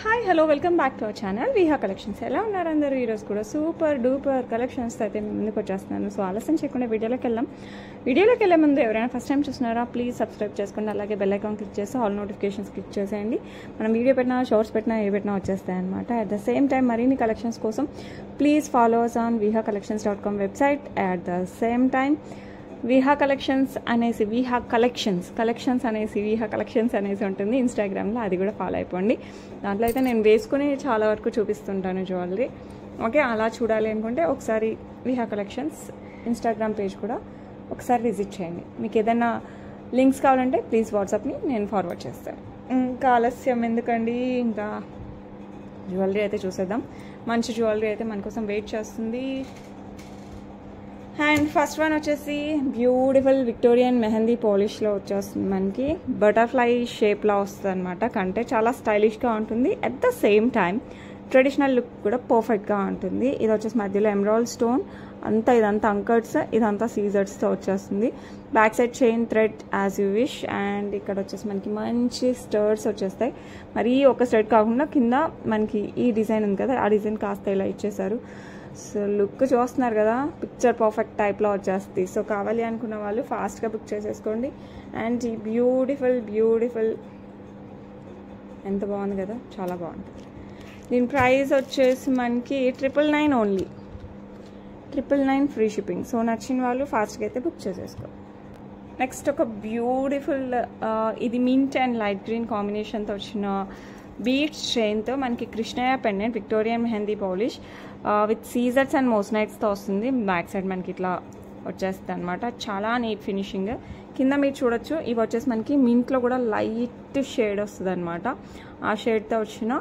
Hi hello welcome back to our channel Viha collections. ఎలా ఉన్నారు అందరూ? ఈరోజు కూడా సూపర్ డూపర్ కలెక్షన్స్తో అయితే ముందుకు వచ్చేస్తున్నాను. సో ఆలస్యం చేయకుండా వీడియోలోకి వెళ్ళే ముందు ఎవరైనా ఫస్ట్ టైం చూస్తున్నారా ప్లీజ్ సబ్స్క్రైబ్ చేసుకోండి. అలాగే బెల్ ఐకాన్ క్లిక్ చేసి ఆల్ నోటిఫికేషన్స్ క్లిక్ చేసేయండి. మనం వీడియో పెట్టినా షార్ట్స్ పెట్టినా ఏ పెట్టినా వచ్చేస్తాయి అనమాట. అట్ ద సేమ్ టైం మరిన్ని కలెక్షన్స్ కోసం please follow us on vihacollections.com website. At the same time Viha collections అనేసి విహా కలెక్షన్స్ అనేసి ఉంటుంది ఇన్స్టాగ్రామ్లో, అది కూడా ఫాలో అయిపోండి. దాంట్లో అయితే నేను వేసుకుని చాలా వరకు చూపిస్తుంటాను జ్యువెలరీ. ఓకే, అలా చూడాలి అనుకుంటే ఒకసారి విహా కలెక్షన్స్ ఇన్స్టాగ్రామ్ పేజ్ కూడా ఒకసారి విజిట్ చేయండి. మీకు ఏదైనా లింక్స్ కావాలంటే ప్లీజ్ వాట్సాప్ని నేను ఫార్వర్డ్ చేస్తాను. ఇంకా ఆలస్యం ఎందుకండి, ఇంకా జ్యువెలరీ అయితే చూసేద్దాం. మంచి జ్యువెలరీ అయితే మన కోసం వెయిట్ చేస్తుంది. అండ్ ఫస్ట్ వన్ వచ్చేసి బ్యూటిఫుల్ విక్టోరియన్ మెహందీ పాలిష్లో వచ్చేస్తుంది. మనకి బటర్ఫ్లై షేప్లా వస్తుంది అనమాట. కంటే చాలా స్టైలిష్గా ఉంటుంది. At the same time traditional look కూడా పర్ఫెక్ట్గా ఉంటుంది. ఇది వచ్చేసి మధ్యలో ఎమరాల్డ్ స్టోన్ ఇదంతా అంకర్డ్స్, ఇదంతా సీజర్స్తో వచ్చేస్తుంది. Back side chain thread as you wish. And ఇక్కడ వచ్చేసి మనకి మంచి స్టర్స్ వచ్చేస్తాయి. మరి ఒక స్టడ్ కాకుండా కింద మనకి ఈ డిజైన్ ఉంది కదా, ఆ డిజైన్ కాస్త ఇలా ఇచ్చేసారు. సో లుక్ చూస్తున్నారు కదా, పిక్చర్ పర్ఫెక్ట్ టైప్లో వచ్చేస్తుంది. సో కావాలి అనుకున్న వాళ్ళు ఫాస్ట్గా బుక్ చేసేసుకోండి. అండ్ ఈ బ్యూటిఫుల్ ఎంత బాగుంది కదా, చాలా బాగుంటుంది. దీని ప్రైస్ వచ్చేసి మనకి 999 ఓన్లీ, 999 ఫ్రీ షిప్పింగ్. సో నచ్చిన వాళ్ళు ఫాస్ట్గా అయితే బుక్ చేసేసుకోండి. నెక్స్ట్ ఒక బ్యూటిఫుల్ ఇది మింట్ అండ్ లైట్ గ్రీన్ కాంబినేషన్తో వచ్చిన బీడ్స్ చైన్తో మనకి Krishnayya pendant Victorian mehndi polish with సీజర్స్ అండ్ మోస్నైట్స్తో వస్తుంది. బ్యాక్ సైడ్ మనకి ఇట్లా వచ్చేస్తుంది అనమాట. చాలా నీట్ ఫినిషింగ్. కింద మీరు చూడొచ్చు, ఇవి వచ్చేసి మనకి మింట్లో కూడా లైట్ షేడ్ వస్తుంది అనమాట. ఆ షేడ్తో వచ్చిన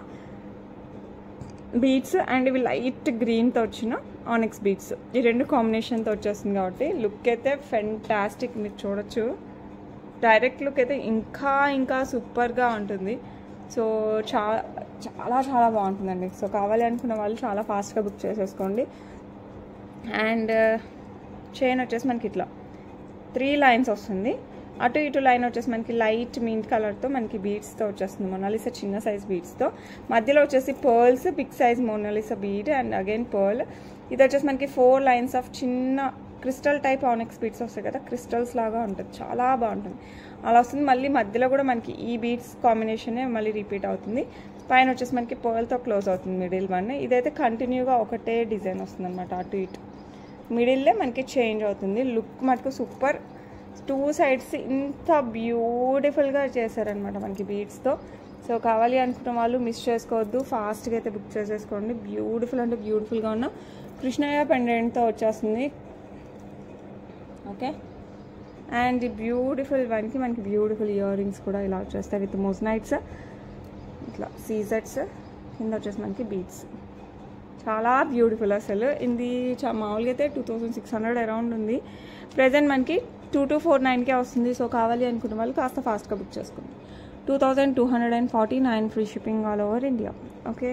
బీడ్స్ అండ్ ఇవి లైట్ గ్రీన్తో వచ్చిన ఆనిక్స్ బీడ్స్, ఈ రెండు కాంబినేషన్తో వచ్చేస్తుంది కాబట్టి లుక్ అయితే ఫెంటాస్టిక్. మీరు చూడొచ్చు, డైరెక్ట్ లుక్ అయితే ఇంకా సూపర్గా ఉంటుంది. సో చాలా బాగుంటుందండి. సో కావాలి అనుకున్న వాళ్ళు చాలా ఫాస్ట్గా బుక్ చేసేసుకోండి. అండ్ చైన్ వచ్చేసి మనకి ఇట్లా 3 లైన్స్ వస్తుంది. అటు ఇటు లైన్ వచ్చేసి మనకి లైట్ మింట్ కలర్తో మనకి బీడ్స్తో వచ్చేస్తుంది. మొనాలిసా చిన్న సైజ్ బీడ్స్తో, మధ్యలో వచ్చేసి pearls, big size Mona Lisa bead and again pearl. ఇది వచ్చేసి మనకి 4 లైన్స్ ఆఫ్ చిన్న క్రిస్టల్ టైప్ ఆనిక్స్ బీడ్స్ వస్తాయి కదా, క్రిస్టల్స్ లాగా ఉంటుంది, చాలా బాగుంటుంది. అలా వస్తుంది. మళ్ళీ మధ్యలో కూడా మనకి ఈ బీడ్స్ కాంబినేషనే మళ్ళీ రిపీట్ అవుతుంది. పైన వచ్చేసి మనకి పర్ల్తో క్లోజ్ అవుతుంది మిడిల్ వన్. ఇదైతే కంటిన్యూగా ఒకటే డిజైన్ వస్తుంది అనమాట. అటు ఇటు మిడిల్లే మనకి చేంజ్ అవుతుంది. లుక్ మటుకు సూపర్. 2 సైడ్స్ ఇంత బ్యూటిఫుల్గా చేశారనమాట మనకి బీడ్స్తో. సో కావాలి అనుకున్న వాళ్ళు మిస్ చేసుకోవద్దు, ఫాస్ట్గా అయితే బుక్ చేసేసుకోండి. బ్యూటిఫుల్ అంటే బ్యూటిఫుల్గా ఉన్న కృష్ణయ్య పెండెంట్తో వచ్చేస్తుంది. ఓకే, అండ్ బ్యూటిఫుల్ వన్కి మనకి బ్యూటిఫుల్ ఇయర్ రింగ్స్ కూడా ఇలా వచ్చేస్తాయి విత్ మోస్నైట్స్, ఇట్లా సీజెట్స్, కింద వచ్చేసి మనకి బీడ్స్. చాలా బ్యూటిఫుల్ అసలు. ఇది మామూలుగా అయితే 2600 అరౌండ్ ఉంది. ప్రజెంట్ మనకి 2249కే వస్తుంది. సో కావాలి అనుకున్న వాళ్ళు కాస్త ఫాస్ట్గా బుక్ చేసుకోండి. 2249 free shipping all over India. Okay,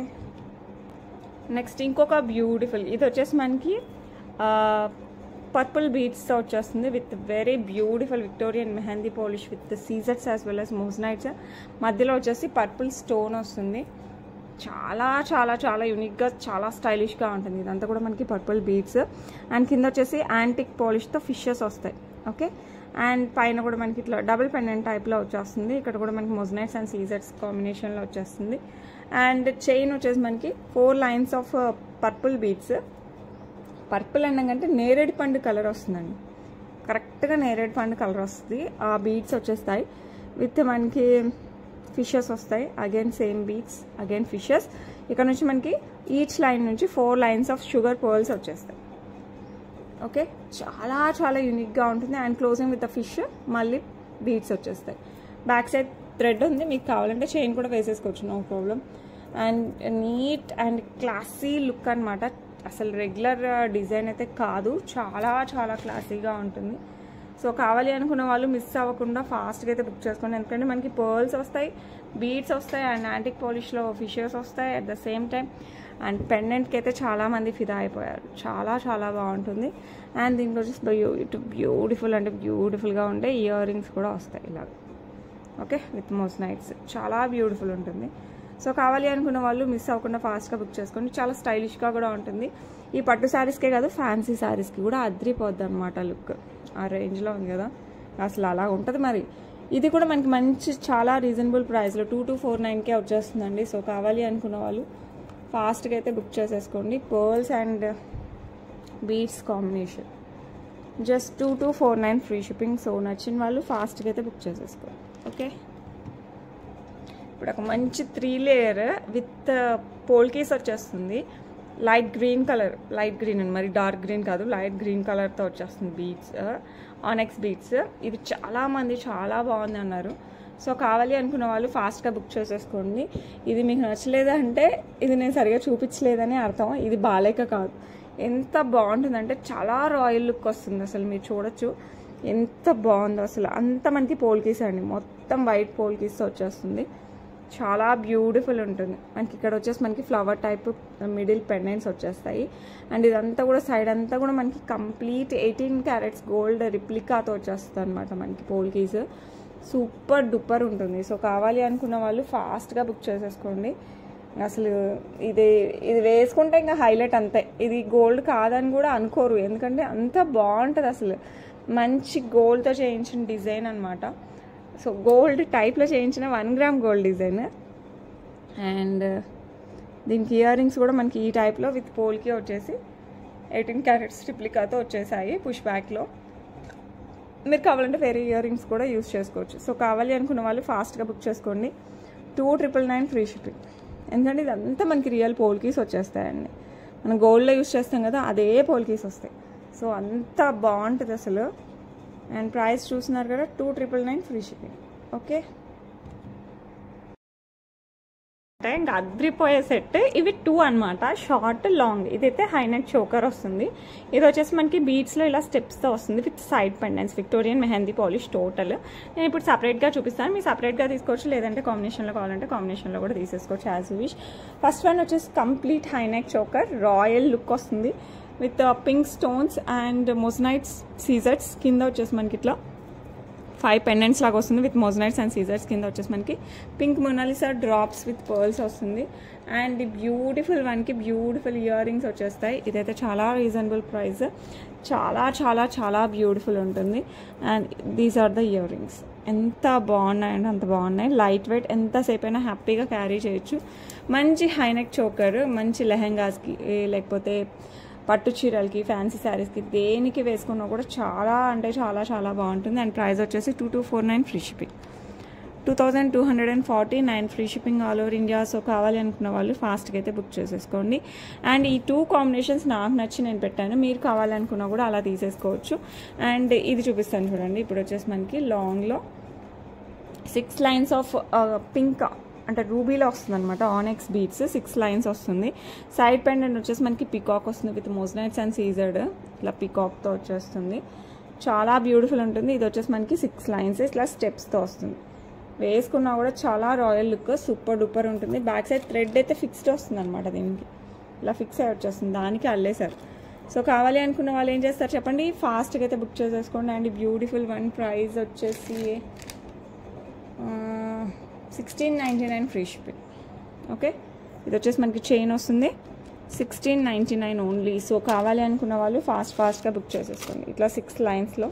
next ఇంకొక బ్యూటిఫుల్, ఇది వచ్చేసి మనకి పర్పుల్ బీడ్స్తో వచ్చేస్తుంది with very beautiful Victorian mehndi polish with సీజర్స్ యాజ్ వెల్ యాజ్ మోస్నైట్స్. మధ్యలో వచ్చేసి పర్పుల్ స్టోన్ వస్తుంది. చాలా యూనిక్గా చాలా స్టైలిష్గా ఉంటుంది. ఇదంతా కూడా మనకి పర్పుల్ బీడ్స్. అండ్ కింద వచ్చేసి యాంటిక్ పాలిష్తో ఫిషెస్ వస్తాయి. ఓకే, అండ్ పైన కూడా మనకి ఇట్లా డబుల్ పెండెంట్ టైప్లో వచ్చేస్తుంది. ఇక్కడ కూడా మనకి మోస్నైట్స్ అండ్ సీజర్స్ కాంబినేషన్లో వచ్చేస్తుంది. అండ్ చైన్ వచ్చేసి మనకి 4 lines of purple beads. Purple అన్నకంటే నేరేడు పండు కలర్ వస్తుందండి, కరెక్ట్గా నేరేడు పండు కలర్ వస్తుంది. ఆ బీడ్స్ వచ్చేస్తాయి విత్ మనకి ఫిషెస్ వస్తాయి. Again same beads, again fishes. ఇక్కడ నుంచి మనకి ఈచ్ లైన్ నుంచి 4 లైన్స్ ఆఫ్ షుగర్ పర్ల్స్ వచ్చేస్తాయి. ఓకే, చాలా యూనిక్గా ఉంటుంది. And closing with the fish, మళ్ళీ బీడ్స్ వచ్చేస్తాయి. బ్యాక్ సైడ్ థ్రెడ్ ఉంది, మీకు కావాలంటే చైన్ కూడా వేసేసుకోవచ్చు, no problem. And neat and classy look అనమాట. అసలు రెగ్యులర్ డిజైన్ అయితే కాదు, చాలా క్లాసీగా ఉంటుంది. సో కావాలి అనుకున్న వాళ్ళు మిస్ అవ్వకుండా ఫాస్ట్గా అయితే బుక్ చేసుకోండి. ఎందుకంటే మనకి పర్ల్స్ వస్తాయి, బీడ్స్ వస్తాయి, అండ్ యాంటిక్ పాలిష్లో ఫిషెస్ వస్తాయి at the same time. And పెండెంట్కి అయితే చాలామంది ఫిదా అయిపోయారు. చాలా బాగుంటుంది. అండ్ దీంట్లో వచ్చేసి బ్యూటిఫుల్ అంటే బ్యూటిఫుల్గా ఉండే ఇయర్ రింగ్స్ కూడా వస్తాయి ఇలా. ఓకే, విత్ మోస్నైట్స్ చాలా బ్యూటిఫుల్ ఉంటుంది. సో కావాలి అనుకున్న వాళ్ళు మిస్ అవ్వకుండా ఫాస్ట్గా బుక్ చేసుకోండి. చాలా స్టైలిష్గా కూడా ఉంటుంది. ఈ పట్టు శారీస్కే కాదు, ఫ్యాన్సీ శారీస్కి కూడా అద్రిపోద్ది అనమాట లుక్. ఆ రేంజ్లో ఉంది కదా, అసలు అలా ఉంటుంది. మరి ఇది కూడా మనకి మంచి చాలా రీజనబుల్ ప్రైస్లో 2249కే వచ్చేస్తుందండి. సో కావాలి అనుకున్న వాళ్ళు ఫాస్ట్గా అయితే బుక్ చేసేసుకోండి. Pearls and beads combination, just 2249 free shipping. So నచ్చిన వాళ్ళు ఫాస్ట్గా అయితే బుక్ చేసేసుకోండి. ఓకే, ఇప్పుడు ఒక మంచి 3 లేయర్ విత్ పోల్కీస్ వచ్చేస్తుంది. Light green colour, light green అని మరి డార్క్ గ్రీన్ కాదు, లైట్ గ్రీన్ కలర్తో వచ్చేస్తుంది బీడ్స్, ఆనెక్స్ బీడ్స్. ఇది చాలామంది చాలా బాగుంది అన్నారు. సో కావాలి అనుకున్న వాళ్ళు ఫాస్ట్గా బుక్ చేసేసుకోండి. ఇది మీకు నచ్చలేదంటే ఇది నేను సరిగా చూపించలేదని అర్థం, ఇది బాలేక కాదు. ఎంత బాగుంటుందంటే చాలా రాయల్ లుక్ వస్తుంది. అసలు మీరు చూడొచ్చు ఎంత బాగుందో. అసలు అంత మనకి పోల్కీస్ అండి, మొత్తం వైట్ పోల్కీస్తో వచ్చేస్తుంది. చాలా బ్యూటిఫుల్ ఉంటుంది. మనకి ఇక్కడ వచ్చేసి మనకి ఫ్లవర్ టైప్ మిడిల్ పెండెంట్స్ వచ్చేస్తాయి. అండ్ ఇదంతా కూడా సైడ్ అంతా కూడా మనకి కంప్లీట్ 18 క్యారెట్స్ గోల్డ్ రిప్లికాతో వచ్చేస్తుంది అనమాట మనకి పోల్కీస్. సూపర్ డూపర్ ఉంటుంది. సో కావాలి అనుకున్న వాళ్ళు ఫాస్ట్గా బుక్ చేసేసుకోండి. అసలు ఇది వేసుకుంటే ఇంకా హైలైట్ అంతే. ఇది గోల్డ్ కాదని కూడా అనుకోరు, ఎందుకంటే అంత బాగుంటుంది. అసలు మంచి గోల్డ్తో చేయించిన డిజైన్ అనమాట. సో గోల్డ్ టైప్లో చేయించిన 1 గ్రామ్ గోల్డ్ డిజైన్. అండ్ దీనికి ఇయర్ రింగ్స్ కూడా మనకి ఈ టైప్లో విత్ పోల్కి వచ్చేసి 18 క్యారెట్స్ రిప్లికాతో వచ్చేసాయి పుష్ బ్యాక్లో. మీరు కావాలంటే వేరే ఇయర్ రింగ్స్ కూడా యూస్ చేసుకోవచ్చు. సో కావాలి అనుకున్న వాళ్ళు ఫాస్ట్గా బుక్ చేసుకోండి. 2999 ఫ్రీ షిప్పింగ్. ఎందుకంటే ఇదంతా మనకి రియల్ పోల్కీస్ వచ్చేస్తాయండి. మనం గోల్డ్లో యూస్ చేస్తాం కదా, అదే పోల్కీస్ వస్తాయి. సో అంత బాగుంటుంది అసలు. అండ్ ప్రైస్ చూస్తున్నారు కదా, 2999 ఫ్రీ షిప్పింగ్. ఓకే, ఇంకా అద్రిపోయే సెట్. ఇవి 2 అనమాట, షార్ట్ లాంగ్. ఇదైతే హై నెక్ చోకర్ వస్తుంది. ఇది వచ్చేసి మనకి బీడ్స్లో ఇలా స్టెప్స్తో వస్తుంది with side pendants. Victorian mehndi polish total. నేను ఇప్పుడు సపరేట్గా చూపిస్తాను, మీరు సపరేట్గా తీసుకోవచ్చు, లేదంటే కాంబినేషన్లో కావాలంటే కాంబినేషన్లో కూడా తీసేసుకోవచ్చు as you wish. First one వచ్చేసి complete high neck choker, royal look వస్తుంది with pink stones and moissanites సీజర్స్. కింద వచ్చేసి మనకి ఇట్లా 5 పెండెంట్స్ లాగా వస్తుంది విత్ మొజనైట్స్ అండ్ సీజర్స్. కింద వచ్చేసి మనకి pink Mona Lisa drops with pearls వస్తుంది. అండ్ బ్యూటిఫుల్ వన్కి బ్యూటిఫుల్ ఇయర్ రింగ్స్ వచ్చేస్తాయి. ఇదైతే చాలా రీజనబుల్ ప్రైస్, చాలా చాలా చాలా బ్యూటిఫుల్ ఉంటుంది. And these are the earrings. ఎంత బాగున్నాయండి, అంత బాగున్నాయి. లైట్ వెయిట్, ఎంతసేపు అయినా హ్యాపీగా క్యారీ చేయొచ్చు. మంచి హైనెక్ చోకర్, మంచి లెహెంగాస్కి లేకపోతే పట్టు చీరలకి, ఫ్యాన్సీ శారీస్కి, దేనికి వేసుకున్నా కూడా చాలా అంటే చాలా చాలా బాగుంటుంది. అండ్ ప్రైస్ వచ్చేసి 2249 free shipping. 2249 free shipping all over India. So కావాలి అనుకున్న వాళ్ళు ఫాస్ట్గా అయితే బుక్ చేసేసుకోండి. అండ్ ఈ 2 కాంబినేషన్స్ నాకు నచ్చి నేను పెట్టాను, మీరు కావాలనుకున్నా కూడా అలా తీసేసుకోవచ్చు. అండ్ ఇది చూపిస్తాను చూడండి. ఇప్పుడు వచ్చేసి మనకి లాంగ్లో 6 లైన్స్ ఆఫ్ పింక్ అంటే రూబీలో వస్తుంది అనమాట, ఆనెక్స్ బీడ్స్ 6 లైన్స్ వస్తుంది. సైడ్ పెండెంట్ వచ్చేసి మనకి పికాక్ వస్తుంది విత్ మోజనైట్స్ అండ్ సీజర్డ్. ఇట్లా పికాక్తో వచ్చేస్తుంది, చాలా బ్యూటిఫుల్ ఉంటుంది. ఇది వచ్చేసి మనకి 6 లైన్స్ ఇట్లా స్టెప్స్తో వస్తుంది. వేసుకున్నా కూడా చాలా రాయల్ లుక్, సూపర్ డూపర్ ఉంటుంది. బ్యాక్ సైడ్ థ్రెడ్ అయితే ఫిక్స్డ్ వస్తుంది అనమాట, దీనికి ఇలా ఫిక్స్ అయ్యి వచ్చేస్తుంది, దానికి అల్లేసారు. సో కావాలి అనుకున్న వాళ్ళు ఏం చేస్తారు చెప్పండి, ఫాస్ట్గా అయితే బుక్ చేసేసుకోండి. అండ్ బ్యూటిఫుల్ వన్ ప్రైస్ వచ్చేసి 1699 ఫ్రీ షిప్పింగ్. ఓకే, ఇది వచ్చేసి మనకి చైన్ వస్తుంది 1699 ఓన్లీ. సో కావాలి అనుకున్న వాళ్ళు ఫాస్ట్గా బుక్ చేసేసుకోండి. ఇట్లా 6 లైన్స్లో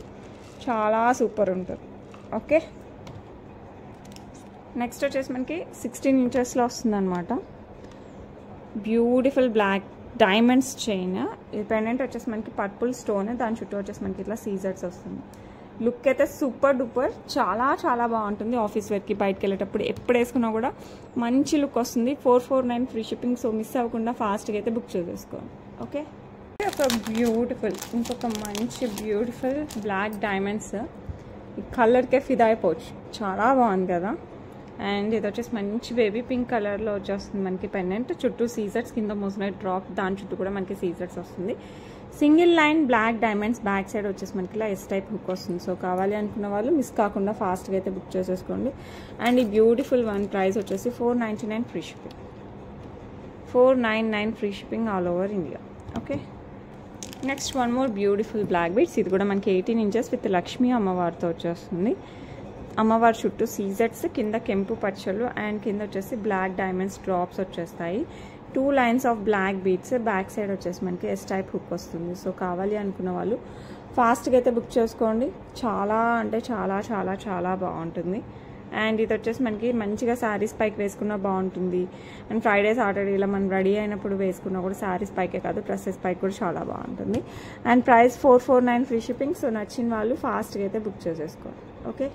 చాలా సూపర్ ఉంటుంది. ఓకే, నెక్స్ట్ వచ్చేసి మనకి 16 ఇంచెస్లో వస్తుంది అనమాట. Beautiful black diamonds chain. ఇది పెండెంట్ వచ్చేసి మనకి పర్పుల్ స్టోన్, దాని చుట్టూ వచ్చేసి మనకి ఇట్లా సీజర్స్ వస్తుంది. లుక్ అయితే సూపర్ డూపర్, చాలా చాలా బాగుంటుంది. ఆఫీస్ వేర్కి బయటకు వెళ్ళేటప్పుడు ఎప్పుడు వేసుకున్నా కూడా మంచి లుక్ వస్తుంది. 449 ఫ్రీ షిప్పింగ్. సో మిస్ అవ్వకుండా ఫాస్ట్గా అయితే బుక్ చేసేసుకోండి. ఓకే, ఒక బ్యూటిఫుల్, ఇంకొక మంచి బ్యూటిఫుల్ బ్లాక్ డైమండ్స్. ఈ కలర్కే ఫిదా అయిపోవచ్చు, చాలా బాగుంది కదా. అండ్ ఇది వచ్చేసి మంచి బేబీ పింక్ కలర్లో వచ్చేస్తుంది మనకి పెండెంట్. చుట్టూ సీజర్స్, కింద మోజనైట్ డ్రాప్, దాని చుట్టూ కూడా మనకి సీజర్స్ వస్తుంది. Single line black diamonds, back side వచ్చేసి మనకి ఇలా ఎస్ టైప్ హుక్ వస్తుంది. సో కావాలి అనుకున్న వాళ్ళు మిస్ కాకుండా ఫాస్ట్గా అయితే బుక్ చేసేసుకోండి. అండ్ ఈ బ్యూటిఫుల్ వన్ ప్రైస్ వచ్చేసి 499 free shipping. 499 free shipping all over India. Okay, next one more beautiful black beads. ఇది కూడా మనకి 18 ఇంచెస్ విత్ లక్ష్మీ అమ్మవారితో వచ్చేస్తుంది. అమ్మవారి చుట్టూ సీజెట్స్, కింద కెంపు పచ్చలు అండ్ కింద వచ్చేసి బ్లాక్ డైమండ్స్ డ్రాప్స్ వచ్చేస్తాయి. 2 lines of black beads. Back side వచ్చేసి మనకి ఎస్ టైప్ హుక్ వస్తుంది. సో కావాలి అనుకున్న వాళ్ళు ఫాస్ట్గా అయితే బుక్ చేసుకోండి. చాలా అంటే చాలా చాలా చాలా బాగుంటుంది. అండ్ ఇది వచ్చేసి మనకి మంచిగా శారీస్ పైకి వేసుకున్నా బాగుంటుంది. అండ్ ఫ్రైడే సాటర్డే ఇలా మనం రెడీ అయినప్పుడు వేసుకున్నా కూడా శారీస్ పైకే కాదు డ్రెస్సెస్ పైకి కూడా చాలా బాగుంటుంది. And price 449 free shipping. So నచ్చిన వాళ్ళు ఫాస్ట్గా అయితే బుక్ చేసేసుకోండి. Okay,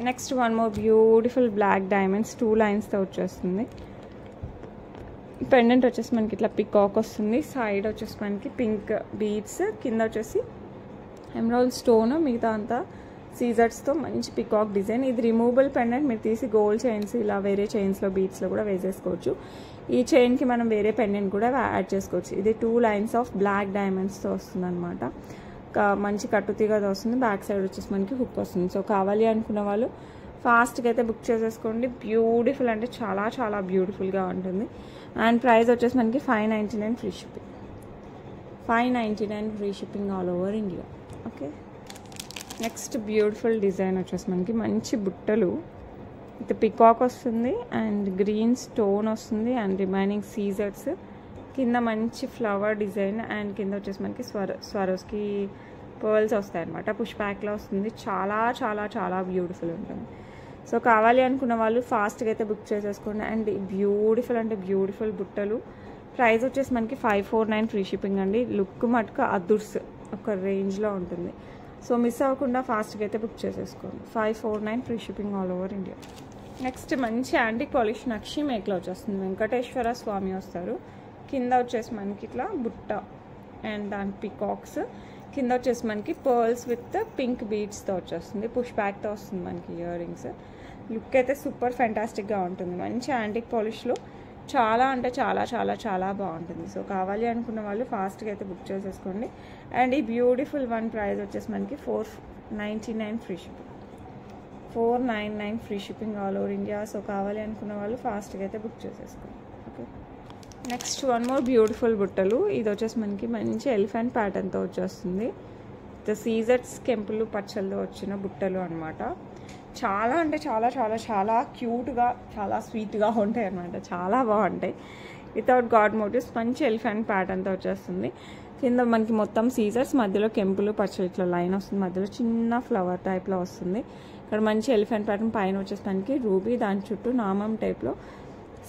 next one more beautiful black diamonds 2 లైన్స్తో వచ్చేస్తుంది. పెండెంట్ వచ్చేసి మనకి ఇట్లా పికాక్ వస్తుంది. సైడ్ వచ్చేసి మనకి పింక్ బీడ్స్, కింద వచ్చేసి ఎమరాల్డ్ స్టోన్, మిగతా అంతా సీజర్స్తో మంచి పికాక్ డిజైన్. ఇది రిమూవబుల్ పెండెంట్. మీరు తీసి గోల్డ్ చైన్స్ ఇలా వేరే చైన్స్లో బీడ్స్లో కూడా వేసేసుకోవచ్చు. ఈ చైన్కి మనం వేరే పెండెంట్ కూడా యాడ్ చేసుకోవచ్చు. ఇది 2 లైన్స్ ఆఫ్ బ్లాక్ డైమండ్స్తో వస్తుంది అనమాట. మంచి కట్టుతీగతో వస్తుంది. బ్యాక్ సైడ్ వచ్చేసి మనకి హుక్ వస్తుంది. సో కావాలి అనుకున్న వాళ్ళు ఫాస్ట్గా అయితే బుక్ చేసేసుకోండి. బ్యూటిఫుల్ అంటే చాలా చాలా బ్యూటిఫుల్గా ఉంటుంది. అండ్ ప్రైస్ వచ్చేసి మనకి 599 free shipping. 599 free shipping all over India. Okay, next beautiful design వచ్చేసి మనకి మంచి బుట్టలు ఇది పికాక్ వస్తుంది అండ్ గ్రీన్ స్టోన్ వస్తుంది అండ్ రిమైనింగ్ సీజర్స్, కింద మంచి ఫ్లవర్ డిజైన్ అండ్ కింద వచ్చేసి మనకి స్వరోస్కి పర్ల్స్ వస్తాయి అనమాట. పుష్ బ్యాక్లో వస్తుంది. చాలా చాలా చాలా బ్యూటిఫుల్ ఉంటుంది. సో కావాలి అనుకున్న వాళ్ళు ఫాస్ట్గా అయితే బుక్ చేసేసుకోండి. అండ్ బ్యూటిఫుల్ అంటే బ్యూటిఫుల్ బుట్టలు. ప్రైస్ వచ్చేసి మనకి 549 ఫ్రీ షిప్పింగ్ అండి. లుక్ మటుకు అదుర్స్ ఒక రేంజ్లో ఉంటుంది. సో మిస్ అవ్వకుండా ఫాస్ట్గా అయితే బుక్ చేసేసుకోండి. 549 free shipping all over India. Next మంచి యాంటిక్ పాలిష్ నక్షి మేక్లో వచ్చేస్తుంది. వెంకటేశ్వర స్వామి వస్తారు. కింద వచ్చేసి మనకి ఇట్లా బుట్ట అండ్ దాని పికాక్స్, కింద వచ్చేసి మనకి పర్ల్స్ విత్ పింక్ బీడ్స్తో వచ్చేస్తుంది. పుష్ బ్యాక్తో వస్తుంది మనకి ఇయర్ రింగ్స్. లుక్ అయితే సూపర్ ఫెంటాస్టిక్గా ఉంటుంది. మంచి యాంటిక్ పాలిష్లో చాలా అంటే చాలా చాలా చాలా బాగుంటుంది. సో కావాలి అనుకున్న వాళ్ళు ఫాస్ట్గా అయితే బుక్ చేసేసుకోండి. అండ్ ఈ బ్యూటిఫుల్ వన్ ప్రైస్ వచ్చేసి మనకి 499 free shipping. 499 free shipping all over India. So కావాలి అనుకున్న వాళ్ళు ఫాస్ట్గా అయితే బుక్ చేసేసుకోండి. Okay, next one more beautiful బుట్టలు. ఇది వచ్చేసి మనకి మంచి ఎలిఫెంట్ ప్యాటర్న్తో వచ్చేస్తుంది. సీజర్స్ కెంపులు పచ్చళ్ళు వచ్చిన బుట్టలు అనమాట. చాలా అంటే చాలా చాలా చాలా క్యూట్గా చాలా స్వీట్గా ఉంటాయి అనమాట. చాలా బాగుంటాయి. వితౌట్ గాడ్ మోటివ్స్ మంచి ఎలిఫెంట్ ప్యాటర్న్తో వచ్చేస్తుంది. కింద మనకి మొత్తం సీజర్స్, మధ్యలో కెంపులు పచ్చళ్ళు ఇట్లా లైన్ వస్తుంది. మధ్యలో చిన్న ఫ్లవర్ టైప్లో వస్తుంది. ఇక్కడ మంచి ఎలిఫెంట్ ప్యాటర్న్, పైన వచ్చేసి మనకి రూబీ, దాని చుట్టూ నామం టైప్లో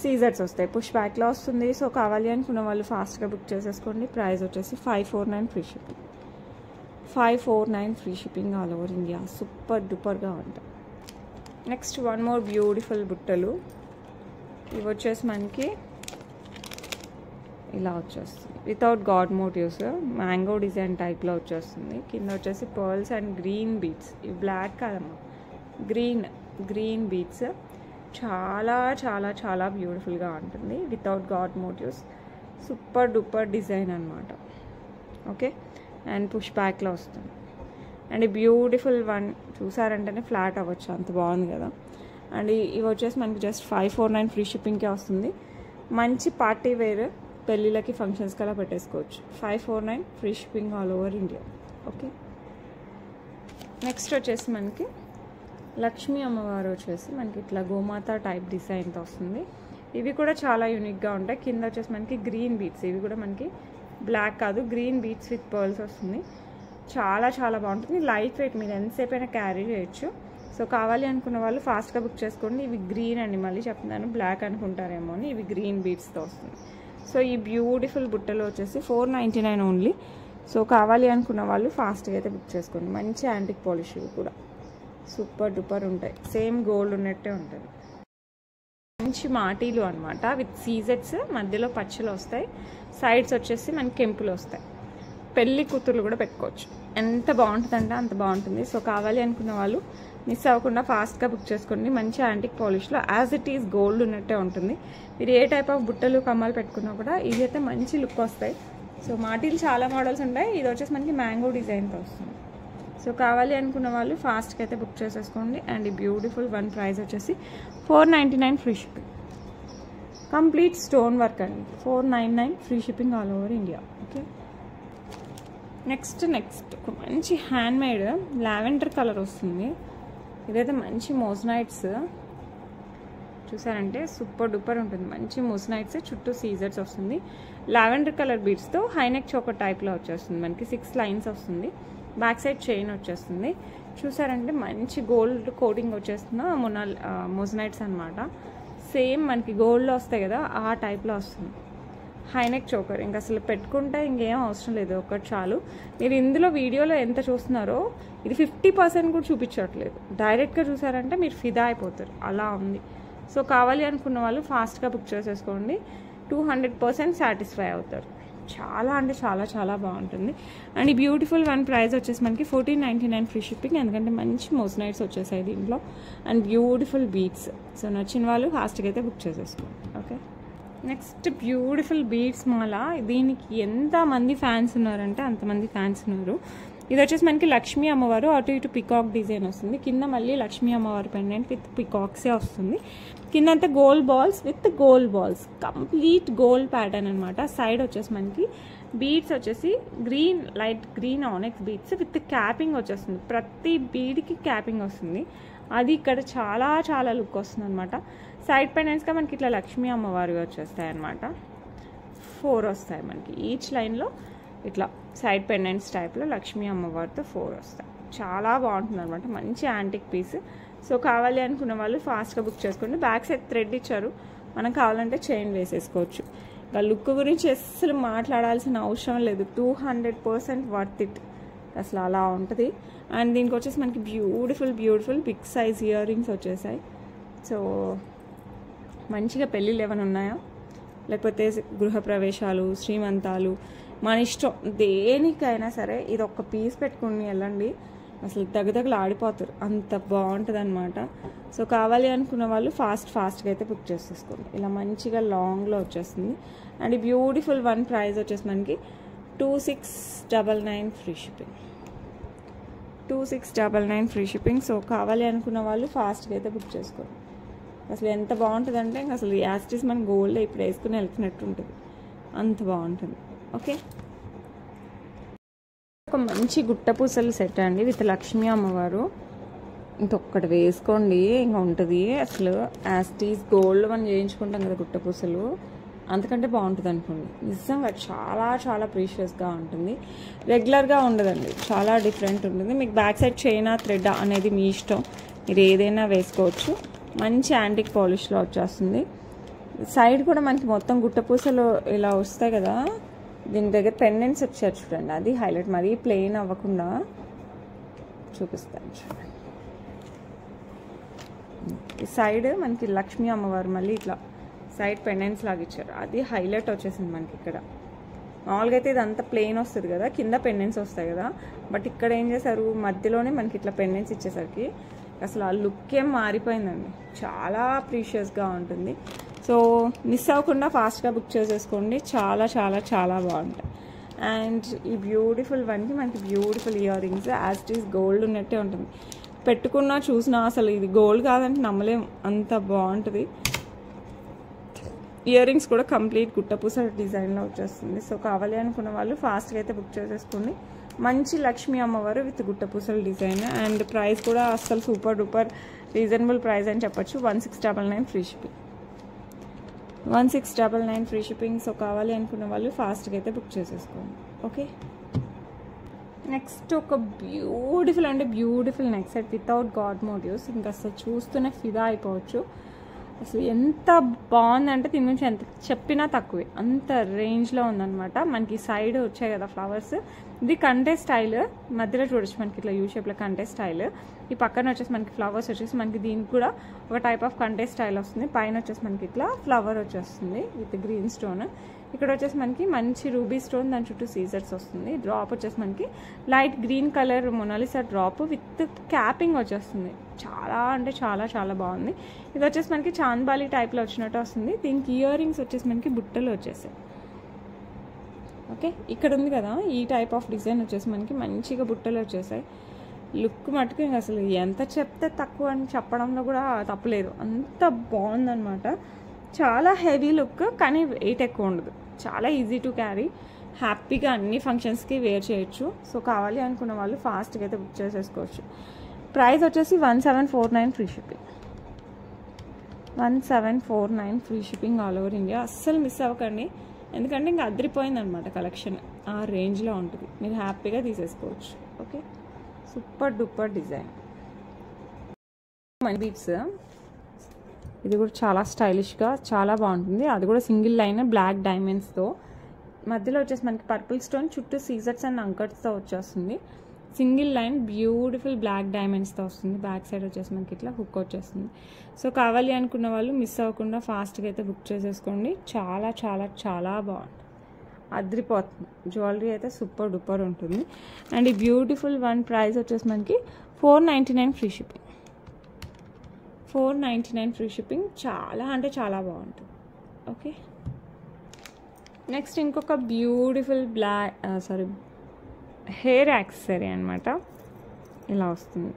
సీజర్స్ వస్తాయి. పుష్ బ్యాక్లో వస్తుంది. సో కావాలి అనుకున్న వాళ్ళు ఫాస్ట్గా బుక్ చేసేసుకోండి. ప్రైస్ వచ్చేసి 549 free shipping. 549 free shipping all over India. Super డూపర్గా ఉంటాయి. నెక్స్ట్ వన్ మోర్ బ్యూటిఫుల్ బుట్టలు. ఇవి వచ్చేసి మనకి ఇలా వచ్చేస్తుంది. Without god motives mango design టైప్లో వచ్చేస్తుంది. కింద వచ్చేసి పర్ల్స్ అండ్ గ్రీన్ బీడ్స్. ఇవి బ్లాక్ కాదమ్మా, గ్రీన్ బీడ్స్. చాలా చాలా చాలా బ్యూటిఫుల్గా ఉంటుంది. Without god motives super duper design అనమాట. ఓకే, అండ్ పుష్ బ్యాక్లో వస్తుంది. అండ్ ఈ బ్యూటిఫుల్ వన్ చూసారంటేనే ఫ్లాట్ అవ్వచ్చు, అంత బాగుంది కదా. అండ్ ఇవి వచ్చేసి మనకి జస్ట్ 549 ఫ్రీ షిప్పింగ్కే వస్తుంది. మంచి పార్టీ వేర్ పెళ్ళిళ్ళకి ఫంక్షన్స్కి అలా పెట్టేసుకోవచ్చు. 549 free shipping all over India. Okay, next వచ్చేసి మనకి లక్ష్మీ అమ్మవారు వచ్చేసి మనకి ఇట్లా గోమాత టైప్ డిజైన్తో వస్తుంది. ఇవి కూడా చాలా యూనిక్గా ఉంటాయి. కింద వచ్చేసి మనకి గ్రీన్ బీడ్స్. ఇవి కూడా మనకి బ్లాక్ కాదు, గ్రీన్ బీడ్స్ విత్ పర్ల్స్ వస్తుంది. చాలా చాలా బాగుంటుంది. లైట్ వెయిట్, మీరు ఎంతసేపు అయినా క్యారీ చేయొచ్చు. సో కావాలి అనుకున్న వాళ్ళు ఫాస్ట్గా బుక్ చేసుకోండి. ఇవి గ్రీన్ అండి, మళ్ళీ చెప్తున్నాను బ్లాక్ అనుకుంటారేమో అని. ఇవి గ్రీన్ బీడ్స్తో వస్తుంది. సో ఈ బ్యూటిఫుల్ బుట్టలు వచ్చేసి 499 ఓన్లీ. సో కావాలి అనుకున్న వాళ్ళు ఫాస్ట్గా అయితే బుక్ చేసుకోండి. మంచి యాంటిక్ పాలిష్ కూడా సూపర్ డూపర్ ఉంటాయి. సేమ్ గోల్డ్ ఉన్నట్టే ఉంటుంది. మంచి మాటీలు అనమాట విత్ సీజెట్స్, మధ్యలో పచ్చలు వస్తాయి. సైడ్స్ వచ్చేసి మనకి కెంపులు వస్తాయి. పెళ్లి కూతుర్లు కూడా పెట్టుకోవచ్చు. ఎంత బాగుంటుందంటే అంత బాగుంటుంది. సో కావాలి అనుకున్న వాళ్ళు మిస్ అవ్వకుండా ఫాస్ట్గా బుక్ చేసుకోండి. మంచి యాంటిక్ పాలిష్లో యాజ్ ఇట్ ఈస్ గోల్డ్ ఉన్నట్టే ఉంటుంది. మీరు ఏ టైప్ ఆఫ్ బుట్టలు కమ్మలు పెట్టుకున్నా కూడా ఇవి అయితే మంచి లుక్ వస్తాయి. సో మాటీలు చాలా మోడల్స్ ఉంటాయి. ఇది వచ్చేసి మనకి మ్యాంగో డిజైన్తో వస్తుంది. సో కావాలి అనుకున్న వాళ్ళు ఫాస్ట్గా అయితే బుక్ చేసేసుకోండి. అండ్ ఈ బ్యూటిఫుల్ వన్ ప్రైస్ వచ్చేసి 499 free shipping. Complete stone work అండి. 499 free shipping all over India. Okay, next ఒక మంచి హ్యాండ్మేడ్ లావెండర్ కలర్ వస్తుంది. ఇదైతే మంచి మోజనైట్స్ చూసారంటే సూపర్ డూపర్ ఉంటుంది. మంచి మోజనైట్స్, చుట్టూ సీజర్స్ వస్తుంది. లావెండర్ కలర్ బీడ్స్తో హైనెక్ చోకర్ టైప్లో వచ్చేస్తుంది. మనకి 6 లైన్స్ వస్తుంది. బ్యాక్ సైడ్ చైన్ వచ్చేస్తుంది. చూసారంటే మంచి గోల్డ్ కోటింగ్ వచ్చేస్తున్న మోజనైట్స్ అనమాట. సేమ్ మనకి గోల్డ్లో వస్తాయి కదా ఆ టైప్లో వస్తుంది. హైనెక్ చోకర్ ఇంకా అసలు పెట్టుకుంటే ఇంకేం అవసరం లేదు, ఒకటి చాలు. మీరు ఇందులో వీడియోలో ఎంత చూస్తున్నారో ఇది 50% కూడా చూపించట్లేదు. డైరెక్ట్గా చూసారంటే మీరు ఫిదా అయిపోతారు, అలా ఉంది. సో కావాలి అనుకున్న వాళ్ళు ఫాస్ట్గా బుక్ చేసేసుకోండి. 200% సాటిస్ఫై అవుతారు. చాలా అంటే చాలా చాలా బాగుంటుంది. అండ్ ఈ బ్యూటిఫుల్ వన్ ప్రైస్ వచ్చేసి మనకి 1499 ఫ్రీ షిప్పింగ్. ఎందుకంటే మంచి మోజనైట్స్ వచ్చేసాయి దీంట్లో అండ్ బ్యూటిఫుల్ బీడ్స్. సో నచ్చిన వాళ్ళు ఫాస్ట్గా అయితే బుక్ చేసేసుకోండి. ఓకే, నెక్స్ట్ బ్యూటిఫుల్ బీడ్స్ మాల. దీనికి ఎంతమంది ఫ్యాన్స్ ఉన్నారంటే అంతమంది ఫ్యాన్స్ ఉన్నారు. ఇది వచ్చేసి మనకి లక్ష్మీ అమ్మవారు అటు ఇటు పికాక్ డిజైన్ వస్తుంది. కింద మళ్ళీ లక్ష్మీ అమ్మవారు పెండెంట్ విత్ పికాక్సే వస్తుంది. కింద అంతా gold balls with gold balls, complete gold pattern అనమాట. సైడ్ వచ్చేసి మనకి బీడ్స్ వచ్చేసి green, light green ఆనెక్స్ beads with capping వచ్చేస్తుంది. ప్రతి బీడ్కి క్యాపింగ్ వస్తుంది. అది ఇక్కడ చాలా చాలా లుక్ వస్తుంది అనమాట. సైడ్ పెండెంట్స్గా మనకి ఇట్లా లక్ష్మీ అమ్మవారు వచ్చేస్తాయి అనమాట. 4 వస్తాయి మనకి ఈచ్ లైన్లో. ఇట్లా సైడ్ పెండెంట్స్ టైప్లో లక్ష్మీ అమ్మవారితో 4 వస్తాయి. చాలా బాగుంటుంది అనమాట. మంచి యాంటిక్ పీస్. సో కావాలి అనుకున్న వాళ్ళు ఫాస్ట్గా బుక్ చేసుకోండి. బ్యాక్ సైడ్ థ్రెడ్ ఇచ్చారు, మనం కావాలంటే చైన్ వేసేసుకోవచ్చు. ఇంకా లుక్ గురించి అసలు మాట్లాడాల్సిన అవసరం లేదు. 200% వర్త్ ఇట్, అసలు అలా ఉంటుంది. అండ్ దీనికి వచ్చేసి మనకి beautiful beautiful big size earrings వచ్చేసాయి. సో మంచిగా పెళ్ళిళ్ళు ఏమైనా ఉన్నాయా, లేకపోతే గృహప్రవేశాలు, శ్రీమంతాలు, మన ఇష్టం, దేనికైనా సరే ఇది ఒక్క పీస్ పెట్టుకుని వెళ్ళండి, అసలు దగ్గదగలు ఆడిపోతారు, అంత బాగుంటుంది అనమాట. సో కావాలి అనుకున్న వాళ్ళు ఫాస్ట్గా అయితే బుక్ చేసేసుకోండి. ఇలా మంచిగా లాంగ్లో వచ్చేస్తుంది. అండ్ ఈ బ్యూటిఫుల్ వన్ ప్రైస్ వచ్చేసి మనకి 2699 free shipping. 2699 free shipping. So కావాలి అనుకున్న వాళ్ళు ఫాస్ట్గా అయితే బుక్ చేసుకోండి. అసలు ఎంత బాగుంటుందంటే ఇంకా అసలు యాస్టిస్ మన గోల్డ్ ఇప్పుడు వేసుకుని వెళ్తున్నట్టు ఉంటుంది, అంత బాగుంటుంది. ఓకే, ఒక మంచి గుట్ట పూసలు సెట్ అండి విత్ లక్ష్మీ అమ్మవారు. ఇంకొకటి వేసుకోండి ఇంకా ఉంటుంది. అసలు యాస్టిస్ గోల్డ్ మనం చేయించుకుంటాం కదా గుట్ట పూసలు, అంతకంటే బాగుంటుంది అనుకోండి. నిజంగా చాలా చాలా ప్రీషియస్గా ఉంటుంది. రెగ్యులర్గా ఉండదండి, చాలా డిఫరెంట్ ఉంటుంది. మీకు బ్యాక్ సైడ్ చైనా థ్రెడ్ అనేది మీ ఇష్టం, మీరు ఏదైనా వేసుకోవచ్చు. మంచి యాంటిక్ పాలిష్లో వచ్చేస్తుంది. సైడ్ కూడా మనకి మొత్తం గుట్ట పూసలు ఇలా వస్తాయి కదా, దీని దగ్గర పెండెంట్స్ వచ్చారు చూడండి, అది హైలైట్. మరీ ప్లెయిన్ అవ్వకుండా చూపిస్తాను చూడండి. ఈ సైడ్ మనకి లక్ష్మీ అమ్మవారు మళ్ళీ ఇట్లా సైడ్ పెండెంట్స్ లాగా ఇచ్చారు, అది హైలైట్ వచ్చేసింది మనకి ఇక్కడ. మామూలుగా అయితే ఇదంతా ప్లెయిన్ వస్తుంది కదా, కింద పెండెంట్స్ వస్తాయి కదా, బట్ ఇక్కడ ఏం చేశారు మధ్యలోనే మనకి ఇట్లా పెండెంట్స్ ఇచ్చేసరికి అసలు ఆ లుక్ ఏం మారిపోయిందండి. చాలా ప్రీషియస్గా ఉంటుంది. సో మిస్ అవ్వకుండా ఫాస్ట్గా బుక్ చేసేసుకోండి. చాలా చాలా చాలా బాగుంటాయి. అండ్ ఈ బ్యూటిఫుల్ వన్కి మనకి beautiful ear rings, as it is gold ఉన్నట్టే ఉంటుంది. పెట్టుకున్నా చూసినా అసలు ఇది గోల్డ్ కాదంటే నమ్మలేం, అంత బాగుంటుంది. ఇయర్ రింగ్స్ కూడా కంప్లీట్ గుట్టపూస డిజైన్లో వచ్చేస్తుంది. సో కావాలి అనుకున్న వాళ్ళు ఫాస్ట్గా అయితే బుక్ చేసేసుకోండి. మంచి లక్ష్మీ అమ్మవారు విత్ గుట్టపూసల డిజైన్. అండ్ ప్రైస్ కూడా అస్సలు సూపర్ డూపర్ రీజనబుల్ ప్రైస్ అని చెప్పొచ్చు. 1699 free shipping. 1699 free shipping. So కావాలి అనుకున్న వాళ్ళు ఫాస్ట్గా అయితే బుక్ చేసేసుకోండి. ఓకే, నెక్స్ట్ ఒక బ్యూటిఫుల్ అంటే beautiful neck set without god motives. ఇంకా అసలు చూస్తూనే ఫిదా అయిపోవచ్చు. అసలు ఎంత బాగుందంటే దీని గురించి ఎంత చెప్పినా తక్కువే, అంత రేంజ్లో ఉందన్నమాట. మనకి సైడ్ వచ్చాయి కదా ఫ్లవర్స్, ఇది కంటే స్టైల్. మధ్యలో చూడొచ్చు మనకి ఇట్లా యూ షేప్లో కంటే స్టైల్. ఈ పక్కన వచ్చేసి మనకి ఫ్లవర్స్ వచ్చేసి మనకి దీనికి కూడా ఒక టైప్ ఆఫ్ కంటే స్టైల్ వస్తుంది. పైన వచ్చేసి మనకి ఇట్లా ఫ్లవర్ వచ్చేస్తుంది విత్ గ్రీన్ స్టోన్. ఇక్కడ వచ్చేసి మనకి మంచి రూబీ స్టోన్, దాని చుట్టూ సీజర్స్ వస్తుంది. డ్రాప్ వచ్చేసి మనకి light green colour Mona Lisa drop with capping వచ్చేస్తుంది. చాలా అంటే చాలా చాలా బాగుంది. ఇది వచ్చేసి మనకి చాంద్బాలి టైప్లో వచ్చినట్టు వస్తుంది. దీనికి ఇయర్ రింగ్స్ వచ్చేసి మనకి బుట్టలు వచ్చేసాయి. ఓకే, ఇక్కడ ఉంది కదా ఈ టైప్ ఆఫ్ డిజైన్ వచ్చేసి మనకి మంచిగా బుట్టలు వచ్చేసాయి. లుక్ మటుకు ఇంకా అసలు ఎంత చెప్తే తక్కువ అని చెప్పడంలో కూడా తప్పలేదు, అంత బాగుందనమాట. చాలా హెవీ లుక్ కానీ వెయిట్ ఎక్కువ ఉండదు, చాలా ఈజీ టు క్యారీ, హ్యాపీగా అన్ని ఫంక్షన్స్కి వేర్ చేయొచ్చు. సో కావాలి అనుకున్న వాళ్ళు ఫాస్ట్గా అయితే బుక్ చేసేసుకోవచ్చు. ప్రైస్ వచ్చేసి 1749 free shipping. 1749 free shipping all over India. అస్సలు మిస్ అవ్వకండి, ఎందుకంటే ఇంకా అదిరిపోయిందనమాట కలెక్షన్. ఆ రేంజ్లో ఉంటుంది, మీరు హ్యాపీగా తీసేసుకోవచ్చు. Okay, super duper design. మనీ బీట్స్, ఇది కూడా చాలా స్టైలిష్గా చాలా బాగుంటుంది. అది కూడా సింగిల్ లైన్ బ్లాక్ డైమండ్స్తో, మధ్యలో వచ్చేసి మనకి పర్పుల్ స్టోన్, చుట్టూ సీజర్స్ అండ్ అంకట్స్తో వచ్చేస్తుంది. సింగిల్ లైన్ బ్యూటిఫుల్ బ్లాక్ డైమండ్స్తో వస్తుంది. బ్యాక్ సైడ్ వచ్చేసి మనకి ఇట్లా హుక్ వచ్చేస్తుంది. సో కావాలి అనుకున్న వాళ్ళు మిస్ అవ్వకుండా ఫాస్ట్గా అయితే బుక్ చేసేసుకోండి. చాలా చాలా చాలా బాగుంటుంది, అదిరిపోతుంది. జ్యువెలరీ అయితే సూపర్ డూపర్ ఉంటుంది. అండ్ ఈ బ్యూటిఫుల్ వన్ ప్రైస్ వచ్చేసి మనకి 499 ఫ్రీ షిప్పింగ్. 499 free shipping. చాలా అంటే చాలా బాగుంటుంది. ఓకే, నెక్స్ట్ ఇంకొక బ్యూటిఫుల్ హెయిర్ యాక్సెసరీ అనమాట. ఇలా వస్తుంది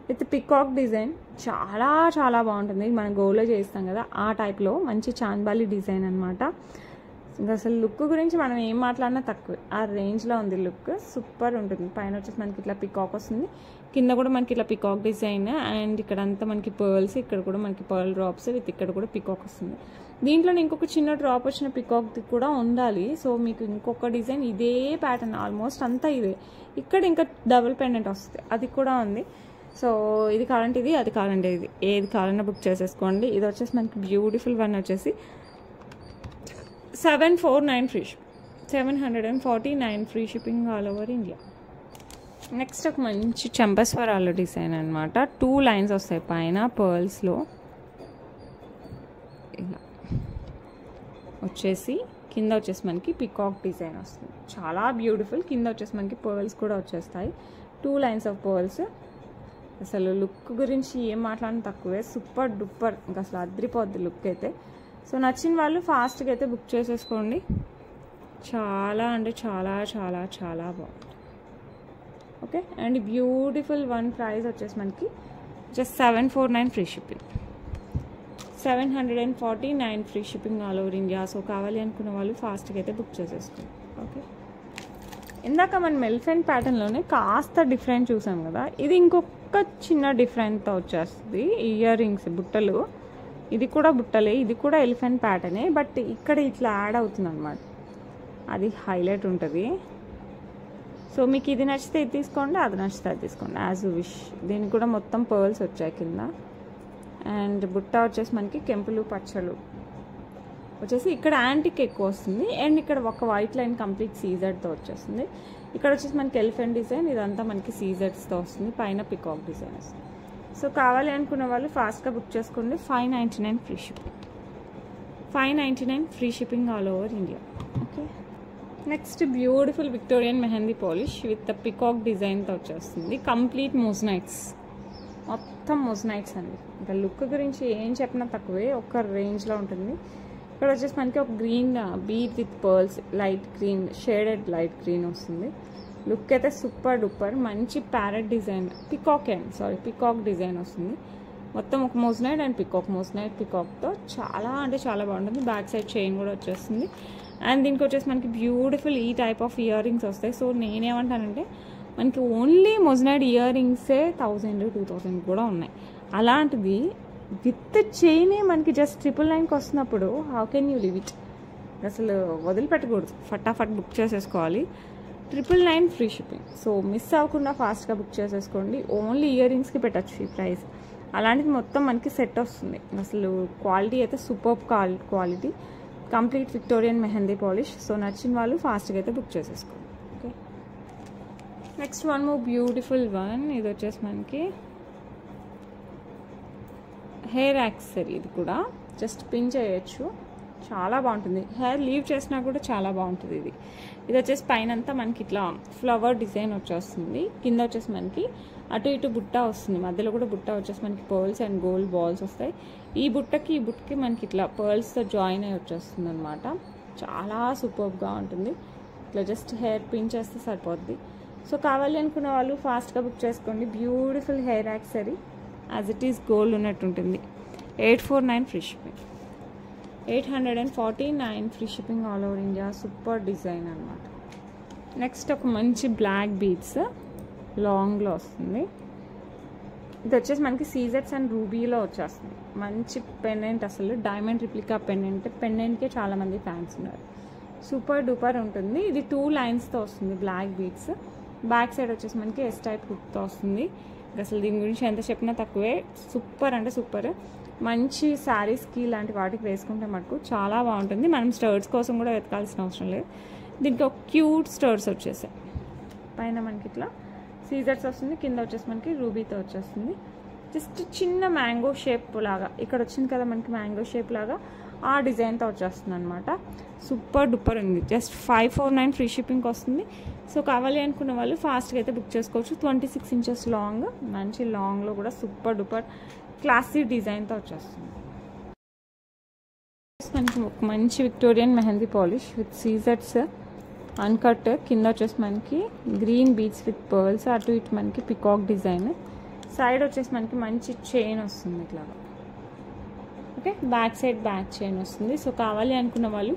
విత్ పికాక్ డిజైన్. చాలా చాలా బాగుంటుంది. మనం గోల్డ్లో చేస్తాం కదా, ఆ టైప్లో మంచి చాంద్బాలి డిజైన్ అనమాట. ఇంకా అసలు లుక్ గురించి మనం ఏం మాట్లాడినా తక్కువే, ఆ రేంజ్లో ఉంది లుక్. సూపర్ ఉంటుంది. పైన వచ్చేసి మనకి ఇట్లా పికాక్ వస్తుంది, కింద కూడా మనకి ఇట్లా పికాక్ డిజైన్. అండ్ ఇక్కడ అంతా మనకి పర్ల్స్, ఇక్కడ కూడా మనకి పర్ల్ డ్రాప్స్ విత్ ఇక్కడ కూడా పికాక్ వస్తుంది. దీంట్లో ఇంకొక చిన్న డ్రాప్ వచ్చిన పికాక్ కూడా ఉండాలి. సో మీకు ఇంకొక డిజైన్ ఇదే ప్యాటర్న్ ఆల్మోస్ట్ అంతా ఇదే. ఇక్కడ ఇంకా డబుల్ పెండెంట్ వస్తుంది, అది కూడా ఉంది. సో ఇది కావాలంటే ఇది, అది కావాలంటే ఇది, ఏది కావాలన్నా బుక్ చేసేసుకోండి. ఇది వచ్చేసి మనకి బ్యూటిఫుల్ వన్ వచ్చేసి 749 free ship. 749 free shipping all over India. Next ఒక మంచి చెంపస్వరాల డిజైన్ అనమాట. 2 లైన్స్ వస్తాయి పైన పర్ల్స్లో. ఇలా వచ్చేసి కింద వచ్చేసి మనకి పికాక్ డిజైన్ వస్తుంది. చాలా బ్యూటిఫుల్. కింద వచ్చేసి మనకి పర్ల్స్ కూడా వచ్చేస్తాయి, 2 లైన్స్ ఆఫ్ పర్ల్స్. అసలు లుక్ గురించి ఏం మాట్లాడిన తక్కువే, సూపర్ డూపర్. ఇంకా అసలు అదిరిపోద్ది లుక్ అయితే. సో నచ్చిన వాళ్ళు ఫాస్ట్గా అయితే బుక్ చేసేసుకోండి. చాలా అంటే చాలా చాలా చాలా బాగుంది. Okay, and beautiful one price వచ్చేసి మనకి just 749 free shipping. 749 free shipping all over India. So కావాలి అనుకున్న వాళ్ళు ఫాస్ట్గా అయితే బుక్ చేసేసుకోండి. ఓకే, ఇందాక మనం ఎలిఫెంట్ ప్యాటర్న్లోనే కాస్త డిఫరెంట్ చూసాం కదా, ఇది ఇంకొక చిన్న డిఫరెంట్తో వచ్చేస్తుంది. ఇయర్ రింగ్స్, బుట్టలు. ఇది కూడా బుట్టలే, ఇది కూడా ఎలిఫెంట్ ప్యాటర్నే, బట్ ఇక్కడ ఇట్లా యాడ్ అవుతుంది అనమాట. అది హైలైట్ ఉంటుంది. సో మీకు ఇది నచ్చితే ఇది తీసుకోండి, అది నచ్చితే అది తీసుకోండి, యాజ్ యూ విష్. దీనికి కూడా మొత్తం పర్ల్స్ వచ్చాయి కింద. అండ్ బుట్ట వచ్చేసి మనకి కెంపులు పచ్చలు వచ్చేసి ఇక్కడ యాంటిక్ ఎక్కువ వస్తుంది. అండ్ ఇక్కడ ఒక వైట్ లైన్ కంప్లీట్ సీజర్తో వచ్చేస్తుంది. ఇక్కడ వచ్చేసి మనకి ఎలిఫెంట్ డిజైన్, ఇదంతా మనకి సీజర్స్తో వస్తుంది. పైన పికాక్ డిజైన్ వస్తుంది. సో కావాలి అనుకున్న వాళ్ళు ఫాస్ట్గా బుక్ చేసుకోండి. 599 free shipping. 599 free shipping all over India. Okay, next beautiful Victorian mehndi polish with peacock డిజైన్తో వచ్చేస్తుంది. కంప్లీట్ మోజనైట్స్, మొత్తం మోజనైట్స్ అండి. ఇంకా లుక్ గురించి ఏం చెప్పినా తక్కువే, ఒక రేంజ్లో ఉంటుంది. ఇక్కడ వచ్చేసి మనకి ఒక green bead with pearls, light green, shaded light green వస్తుంది. లుక్ అయితే సూపర్ డూపర్. మంచి ప్యారెట్ డిజైన్, పికాక్ డిజైన్ వస్తుంది. మొత్తం ఒక మోజనైట్ అండ్ పికాక్, మోజనైట్ పికాక్తో చాలా అంటే చాలా బాగుంటుంది. బ్యాక్ సైడ్ చైన్ కూడా వచ్చేస్తుంది. అండ్ దీనికి వచ్చేసి మనకి బ్యూటిఫుల్ ఈ టైప్ ఆఫ్ ఇయర్ రింగ్స్ వస్తాయి. సో నేనేమంటానంటే మనకి ఓన్లీ మొజనైట్ ఇయర్ రింగ్సే 1000-2000 కూడా ఉన్నాయి. అలాంటిది విత్ చైనే మనకి జస్ట్ 999కి వస్తున్నప్పుడు how can you live it? అసలు వదిలిపెట్టకూడదు, ఫటాఫట్ బుక్ చేసేసుకోవాలి. 999 ఫ్రీ షిప్పింగ్. సో మిస్ అవ్వకుండా ఫాస్ట్గా బుక్ చేసేసుకోండి. ఓన్లీ ఇయర్ రింగ్స్కి పెట్టచ్చు ఈ ప్రైస్. అలాంటిది మొత్తం మనకి సెట్ వస్తుంది. అసలు క్వాలిటీ అయితే super quality. Complete Victorian mehndi polish. So నచ్చిన వాళ్ళు ఫాస్ట్గా అయితే బుక్ చేసేసుకోండి. Okay, next one more beautiful one. ఇది వచ్చేసి మనకి హెయిర్ యాక్సెసరీ. ఇది కూడా జస్ట్ పిన్ చేయొచ్చు, చాలా బాగుంటుంది. హెయిర్ లీవ్ చేసినా కూడా చాలా బాగుంటుంది. ఇది వచ్చేసి పైన అంతా మనకి ఇట్లా ఫ్లవర్ డిజైన్ వచ్చేస్తుంది. కింద వచ్చేసి మనకి అటు ఇటు బుట్ట వస్తుంది. మధ్యలో కూడా బుట్ట వచ్చేసి మనకి పర్ల్స్ అండ్ గోల్డ్ బాల్స్ వస్తాయి. ఈ బుట్టకి మనకి ఇట్లా పర్ల్స్తో జాయిన్ అయ్యి వచ్చేస్తుంది అనమాట. చాలా సూపర్గా ఉంటుంది. ఇట్లా జస్ట్ హెయిర్ పిన్ చేస్తే సరిపోద్ది. సో కావాలి అనుకున్న వాళ్ళు ఫాస్ట్గా బుక్ చేసుకోండి. Beautiful hair accessory, as it is gold ఉన్నట్టు ఉంటుంది. 849 free shipping. 849 free shipping all over India. Super design అనమాట. నెక్స్ట్ ఒక మంచి బ్లాక్ బీడ్స్ లాంగ్లో వస్తుంది. ఇది వచ్చేసి మనకి సీజెట్స్ అండ్ రూబీలో వచ్చేస్తుంది. మంచి పెండెంట్, అసలు డైమండ్ రిప్లికా పెండెంట్కే చాలామంది ఫ్యాన్స్ ఉన్నారు. సూపర్ డూపర్ ఉంటుంది. ఇది 2 లైన్స్తో వస్తుంది, బ్లాక్ బీడ్స్. బ్యాక్ సైడ్ వచ్చేసి మనకి ఎస్ టైప్ హుక్తో వస్తుంది. అసలు దీని గురించి ఎంత చెప్పినా తక్కువే. సూపర్ అంటే సూపర్. మంచి శారీస్కి ఇలాంటి వాటికి వేసుకుంటే మటుకు చాలా బాగుంటుంది. మనం స్టర్ట్స్ కోసం కూడా వెతకాల్సిన అవసరం లేదు. దీనికి ఒక క్యూట్ స్టర్ట్స్ వచ్చేసాయి. పైన మనకి ఇట్లా సీజర్స్ వస్తుంది, కింద వచ్చేసి మనకి రూబీతో వచ్చేస్తుంది. జస్ట్ చిన్న మ్యాంగో షేప్ లాగా ఇక్కడ వచ్చింది కదా మనకి, మ్యాంగో షేప్ లాగా ఆ డిజైన్తో వచ్చేస్తుంది అనమాట. సూపర్ డూపర్ ఉంది. జస్ట్ 549 ఫ్రీ షిప్పింగ్కి వస్తుంది. సో కావాలి అనుకున్న వాళ్ళు ఫాస్ట్గా అయితే బుక్ చేసుకోవచ్చు. 26 ఇంచెస్ లాంగ్, మంచి లాంగ్లో కూడా సూపర్ డూపర్ క్లాసీ డిజైన్తో వచ్చేస్తుంది. మనకి ఒక మంచి విక్టోరియన్ మెహందీ పాలిష్ విత్ సీజర్స్ అన్కట్, కింద వచ్చేసి మనకి గ్రీన్ బీడ్స్ విత్ పర్ల్స్, అటు ఇటు మనకి పికాక్ డిజైన్. సైడ్ వచ్చేసి మనకి మంచి చైన్ వస్తుంది ఇట్లాగా. Okay, back side back chain వస్తుంది. సో కావాలి అనుకున్న వాళ్ళు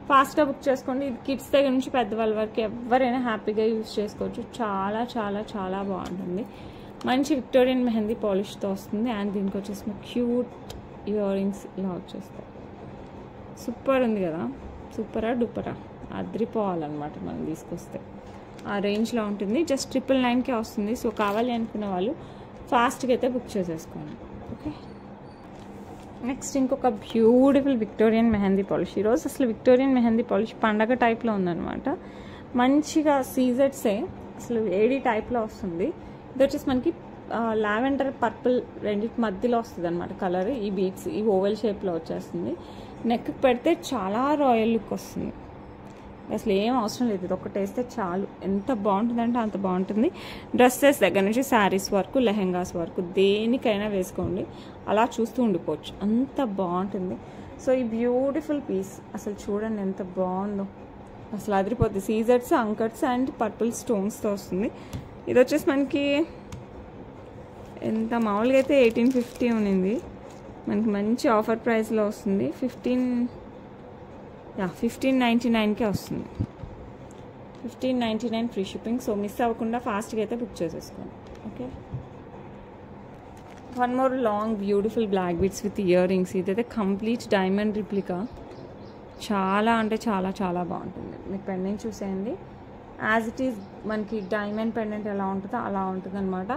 ఫాస్ట్గా బుక్ చేసుకోండి. ఇది కిడ్స్ దగ్గర నుంచి పెద్దవాళ్ళ వరకు ఎవరైనా హ్యాపీగా యూజ్ చేసుకోవచ్చు. చాలా చాలా చాలా బాగుంటుంది. మంచి విక్టోరియన్ మెహందీ పాలిష్తో వస్తుంది. అండ్ దీనికి వచ్చేసి క్యూట్ ఇయర్ రింగ్స్ ఇలా వచ్చేస్తాయి. సూపర్ ఉంది కదా, సూపరా డూపరా, అద్రిపోవాలన్నమాట మనం తీసుకొస్తే. ఆ రేంజ్లో ఉంటుంది. జస్ట్ 999కే వస్తుంది. సో కావాలి అనుకున్న వాళ్ళు ఫాస్ట్గా అయితే బుక్ చేసేసుకోండి. ఓకే, నెక్స్ట్ ఇంకొక బ్యూటిఫుల్ విక్టోరియన్ మెహందీ పాలిష్. ఈరోజు అసలు విక్టోరియన్ మెహందీ పాలిష్ పండగ టైప్లో ఉందన్నమాట. మంచిగా సీజెట్సే, అసలు ఏడీ టైప్లో వస్తుంది. ఇది వచ్చేసి మనకి లావెండర్ పర్పుల్ రెండింటి మధ్యలో వస్తుంది అనమాట కలర్. ఈ బీడ్స్ ఈ ఓవెల్ షేప్లో వచ్చేస్తుంది. నెక్కి పెడితే చాలా రాయల్ లుక్ వస్తుంది. అసలు ఏం అవసరం లేదు, ఇది ఒకటి వేస్తే చాలు. ఎంత బాగుంటుందంటే అంత బాగుంటుంది. డ్రెస్సెస్ దగ్గర నుంచి శారీస్ వరకు, లెహెంగాస్ వరకు దేనికైనా వేసుకోండి, అలా చూస్తూ ఉండిపోవచ్చు, అంత బాగుంటుంది. సో ఈ బ్యూటిఫుల్ పీస్ అసలు చూడండి ఎంత బాగుందో, అసలు అదిరిపోతుంది. సీజర్స్, అంకట్స్ అండ్ పర్పుల్ స్టోన్స్తో వస్తుంది. ఇది వచ్చేసి మనకి ఎంత మామూలుగా అయితే 1850 ఉన్నింది, మనకి మంచి ఆఫర్ ప్రైస్లో వస్తుంది. 1599కే వస్తుంది. 1599 ఫ్రీ షిప్పింగ్. సో మిస్ అవ్వకుండా ఫాస్ట్గా అయితే బుక్ చేసేసుకోండి. Okay, one more long beautiful black beads with earrings. ఇదైతే కంప్లీట్ డైమండ్ రిప్లికా. చాలా అంటే చాలా చాలా బాగుంటుంది. మీకు పెండెంట్ చూసేయండి, యాజ్ ఇట్ ఈజ్ మనకి డైమండ్ పెండెంట్ ఎలా ఉంటుందో అలా ఉంటుంది అనమాట.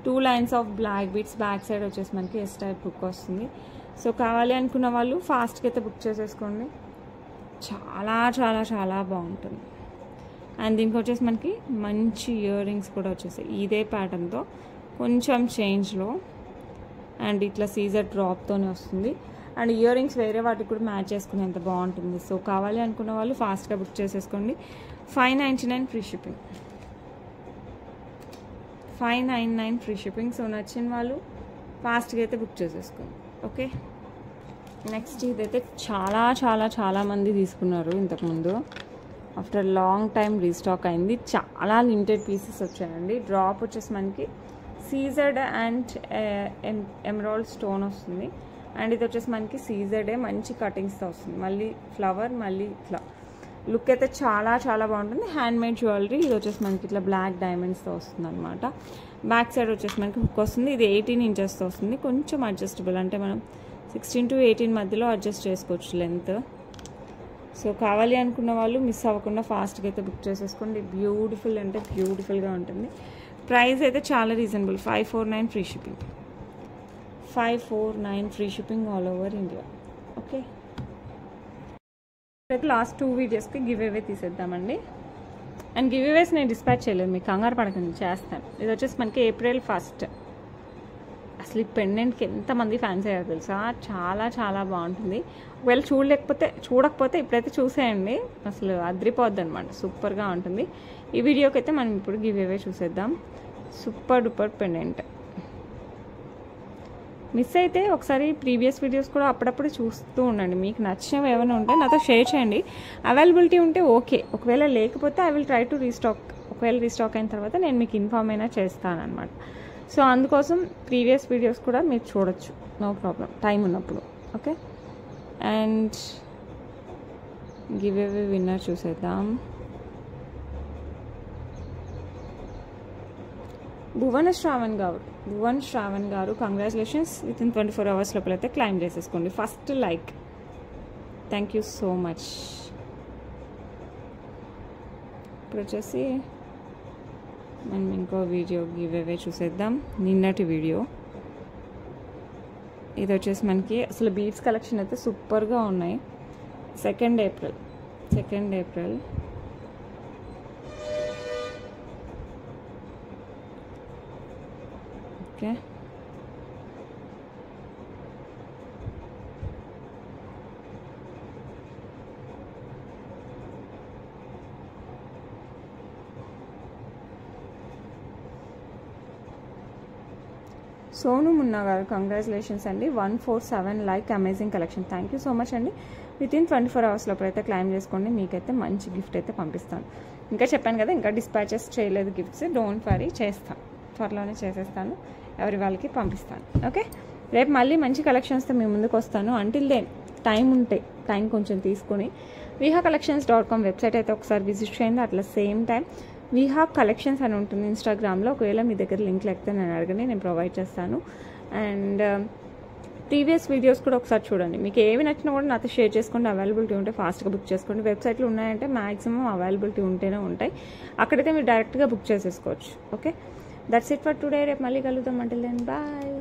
2 lines of black beads, back side వచ్చేసి మనకి ఎస్ టైప్ బుక్ వస్తుంది. సో కావాలి అనుకున్న వాళ్ళు ఫాస్ట్గా అయితే బుక్ చేసేసుకోండి. చాలా చాలా చాలా బాగుంటుంది. అండ్ దీనికి వచ్చేసి మనకి మంచి ఇయర్ రింగ్స్ కూడా వచ్చేసాయి ఇదే ప్యాటర్న్తో, కొంచెం చేంజ్లో. అండ్ ఇట్లా సీజర్ డ్రాప్తోనే వస్తుంది. అండ్ ఇయర్ రింగ్స్ వేరే వాటికి కూడా మ్యాచ్ చేసుకుని ఎంత బాగుంటుంది. సో కావాలి అనుకున్న వాళ్ళు ఫాస్ట్గా బుక్ చేసేసుకోండి. 599 free shipping. 599 free shipping. So నచ్చిన వాళ్ళు ఫాస్ట్గా అయితే బుక్ చేసేసుకోండి. ఓకే, నెక్స్ట్ ఇదైతే చాలా చాలా చాలా మంది తీసుకున్నారు ఇంతకుముందు. ఆఫ్టర్ లాంగ్ టైం రీస్టాక్ అయింది. చాలా లిమిటెడ్ పీసెస్ వచ్చాయండి. డ్రాప్ వచ్చేసి మనకి సీజర్డ్ అండ్ ఎమరాల్డ్ స్టోన్ వస్తుంది. అండ్ ఇది వచ్చేసి మనకి సీజర్డే మంచి కటింగ్స్తో వస్తుంది. మళ్ళీ ఫ్లవర్, మళ్ళీ ఇట్లా లుక్ అయితే చాలా చాలా బాగుంటుంది. Hand made jewellery. ఇది వచ్చేసి మనకి ఇట్లా బ్లాక్ డైమండ్స్తో వస్తుంది అనమాట. బ్యాక్ సైడ్ వచ్చేసి మనకి హుక్ వస్తుంది. ఇది 18 ఇంచెస్తో వస్తుంది. కొంచెం అడ్జస్టబుల్, అంటే మనం 16 to 18 మధ్యలో అడ్జస్ట్ చేసుకోవచ్చు లెంత్. సో కావాలి అనుకున్న వాళ్ళు మిస్ అవ్వకుండా ఫాస్ట్గా అయితే బుక్ చేసేసుకోండి. బ్యూటిఫుల్ అంటే బ్యూటిఫుల్గా ఉంటుంది. ప్రైస్ అయితే చాలా reasonable. 549 free shipping. 549 free shipping all over India. Okay, last 2 వీడియోస్కి గివ్ అవే తీసేద్దామండి. అండ్ గివ్ అవేస్ నేను డిస్పాచ్ చేయలేదు, మీకు కంగారు పడకండి, చేస్తాను. ఇది వచ్చేసి మనకి April 1st. అసలు ఈ పెండెంట్కి ఎంతమంది ఫ్యాన్స్ అయ్యారు తెలుసా, చాలా చాలా బాగుంటుంది. ఒకవేళ చూడకపోతే ఇప్పుడైతే చూసేయండి, అసలు అద్రిపోద్ది అనమాట, సూపర్గా ఉంటుంది. ఈ వీడియోకి అయితే మనం ఇప్పుడు గివ్ అవే చూసేద్దాం. Super duper pendant. మిస్ అయితే ఒకసారి ప్రీవియస్ వీడియోస్ కూడా అప్పుడప్పుడు చూస్తూ ఉండండి. మీకు నచ్చినవి ఏమైనా ఉంటే నాతో షేర్ చేయండి. అవైలబిలిటీ ఉంటే ఓకే, ఒకవేళ లేకపోతే I will try to restock. ఒకవేళ రీస్టాక్ అయిన తర్వాత నేను మీకు ఇన్ఫార్మ్ అయినా చేస్తాను అనమాట. సో అందుకోసం ప్రీవియస్ వీడియోస్ కూడా మీరు చూడొచ్చు, నో ప్రాబ్లం, టైం ఉన్నప్పుడు. Okay, and give away winner చూసేద్దాం. భువన్ శ్రావణ్ గారు కంగ్రాచులేషన్స్. విత్ ఇన్ 24 hours లోపలైతే క్లైమ్ చేసేసుకోండి first like. Thank you so much. ఇప్పుడు వచ్చేసి మనం ఇంకో వీడియో గివ్ అవే చూసేద్దాం. నిన్నటి వీడియో ఇది వచ్చేసి మనకి అసలు బీడ్స్ కలెక్షన్ అయితే సూపర్గా ఉన్నాయి. 2nd April okay. Sonu Munna గారు కంగ్రాచులేషన్స్ అండి. 147 like. Amazing collection. Thank you so much అండి. విత్ ఇన్ 24 hours లోపలైతే క్లైమ్ చేసుకోండి. మీకైతే మంచి గిఫ్ట్ అయితే పంపిస్తాను. ఇంకా చెప్పాను కదా, ఇంకా డిస్పాచెస్ చేయలేదు గిఫ్ట్స్. డోంట్ వరీ, చేస్తాను, త్వరలోనే చేసేస్తాను, ఎవరి వాళ్ళకి పంపిస్తాను. ఓకే. రేపు మళ్ళీ మంచి కలెక్షన్స్తో మీ ముందుకు వస్తాను. అంటిల్ దెన్ టైం కొంచెం తీసుకొని vihacollections.com వెబ్సైట్ అయితే ఒకసారి విజిట్ చేయండి. అట్లా సేమ్ టైం విహా కలెక్షన్స్ అని ఉంటుంది ఇన్స్టాగ్రామ్లో. ఒకవేళ మీ దగ్గర లింక్ లేకపోతే నేను అడగండి, నేను ప్రొవైడ్ చేస్తాను. అండ్ ప్రీవియస్ వీడియోస్ కూడా ఒకసారి చూడండి. మీకు ఏవి నచ్చినా కూడా నాతో షేర్ చేసుకోండి. అవైలబిలిటీ ఉంటే ఫాస్ట్గా బుక్ చేసుకోండి. వెబ్సైట్లో ఉన్నాయంటే మ్యాక్సిమం అవైలబిలిటీ ఉంటేనే ఉంటాయి. అక్కడైతే మీరు డైరెక్ట్గా బుక్ చేసేసుకోవచ్చు. Okay, that's it for today. రేపు మళ్ళీ కలుద్దాం. Until then bye.